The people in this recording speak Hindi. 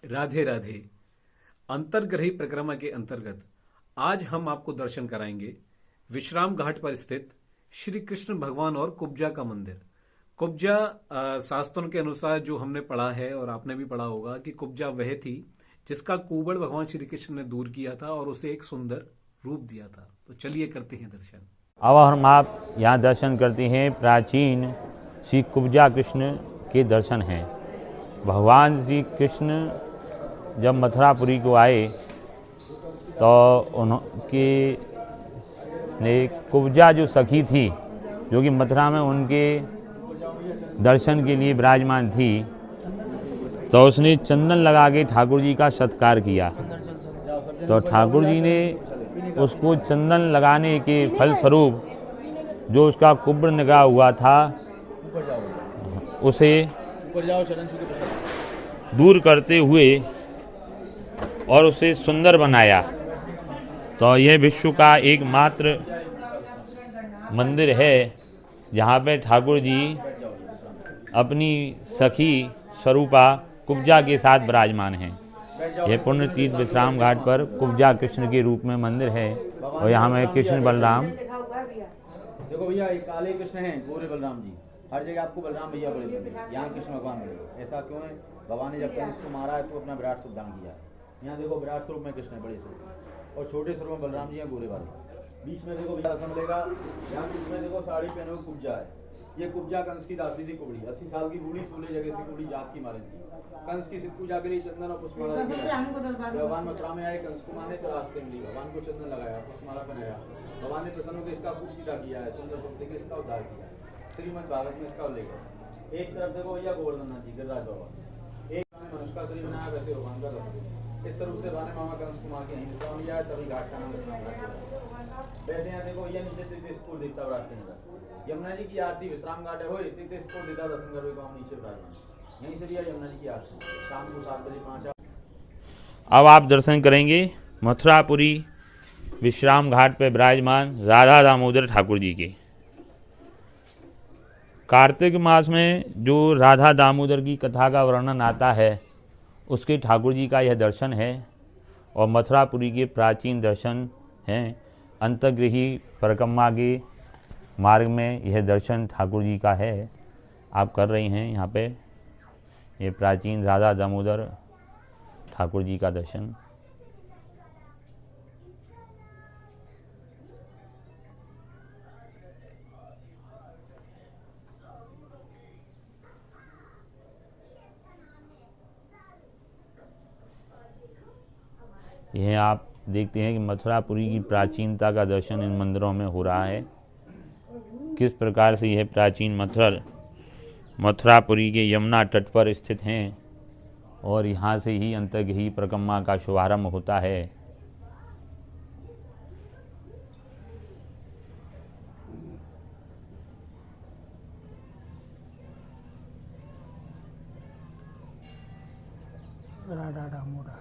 राधे राधे। अंतर्ग्रही परिक्रमा के अंतर्गत आज हम आपको दर्शन कराएंगे विश्राम घाट पर स्थित श्री कृष्ण भगवान और कुब्जा का मंदिर। कुब्जा शास्त्रों के अनुसार जो हमने पढ़ा है और आपने भी पढ़ा होगा कि कुब्जा वह थी जिसका कुबड़ भगवान श्री कृष्ण ने दूर किया था और उसे एक सुंदर रूप दिया था। तो चलिए करते हैं दर्शन। अब हम आप यहाँ दर्शन करते हैं प्राचीन श्री कुब्जा कृष्ण के दर्शन हैं। भगवान श्री कृष्ण जब मथुरापुरी को आए तो उनके ने कुब्जा जो सखी थी जो कि मथुरा में उनके दर्शन के लिए विराजमान थी, तो उसने चंदन लगा के ठाकुर जी का सत्कार किया। तो ठाकुर जी ने उसको चंदन लगाने के फलस्वरूप जो उसका कुब्र निगाह हुआ था उसे दूर करते हुए और उसे सुंदर बनाया। तो यह विश्व का एकमात्र मंदिर है जहाँ पे ठाकुर जी अपनी सखी स्वरूपा कुब्जा के साथ विराजमान हैं। यह पुण्य तीर्थ विश्राम घाट पर कुब्जा कृष्ण के रूप में मंदिर है और यहाँ में कृष्ण बलराम। देखो भैया, ये काले कृष्ण हैं, गोरे बलराम जी। हर जगह आपको बलराम भैया बोले, यहाँ कृष्ण भगवान मिले। ऐसा क्यों है? भगवान ने जब कंस को मारा है तो अपना विराट स्वरूप दान किया है। यहाँ देखो विराट स्वरूप में कृष्ण है, बड़े स्वरूप, और छोटे स्वरूप में बलराम जी हैं, गोरे वाले। बीच में देखो भैया दर्शन मिलेगा। यहाँ बीच में देखो साड़ी पहने हुए कुब्जा है। ये कुब्जा कंस की दासी थी कुबड़ी, 80 साल की बूढ़ी, 16 जगह से कुबड़ी जात की मारे थी। कंस की सिद्ध पूजा के लिए चंदन और पुष्पमाला भगवान मथुरा में आए, कंस को माने तो रास्ते में भगवान को चंदन लगाया, पुष्पमाला पहनाया। भगवान ने प्रसन्न होकर इसका खूब सीधा किया है, सुंदर स्वरूप देकर इसका उद्धार किया है। श्रीमद् भागवत में इसका उल्लेख है। एक तरफ देखो भैया गोवर्धन जी गिरिराज बाबा, एक मनुष्य का शरीर बनाया, वैसे भगवान का दर्शन। इस स्वरूप से भगवान ने मामा कंस कुमार के यहीं विश्राम लिया है, तभी घाट का नाम विश्राम घाट है। वैसे यहाँ देखो ये नीचे तीर्थस्पुर देवता बैठते हैं। यमुना जी की आरती विश्राम घाट है, हो तीर्थस्पुर देवता दर्शन करवे गाँव नीचे बैठते, यहीं से भी यमुना जी की आरती शाम को 7 बजे 5। अब आप दर्शन करेंगे मथुरापुरी विश्राम घाट पर विराजमान राधा दामोदर ठाकुर जी के। कार्तिक मास में जो राधा दामोदर की कथा का वर्णन आता है उसके ठाकुर जी का यह दर्शन है और मथुरापुरी के प्राचीन दर्शन हैं। अंतर्गृही परिक्रमा के मार्ग में यह दर्शन ठाकुर जी का है, आप कर रही हैं यहाँ पे। ये प्राचीन राधा दामोदर ठाकुर जी का दर्शन। यह आप देखते हैं कि मथुरापुरी की प्राचीनता का दर्शन इन मंदिरों में हो रहा है। किस प्रकार से यह प्राचीन मथुरापुरी के यमुना तट पर स्थित हैं और यहाँ से ही अंतर्गृही परिक्रमा का शुभारंभ होता है। राधा दामोदर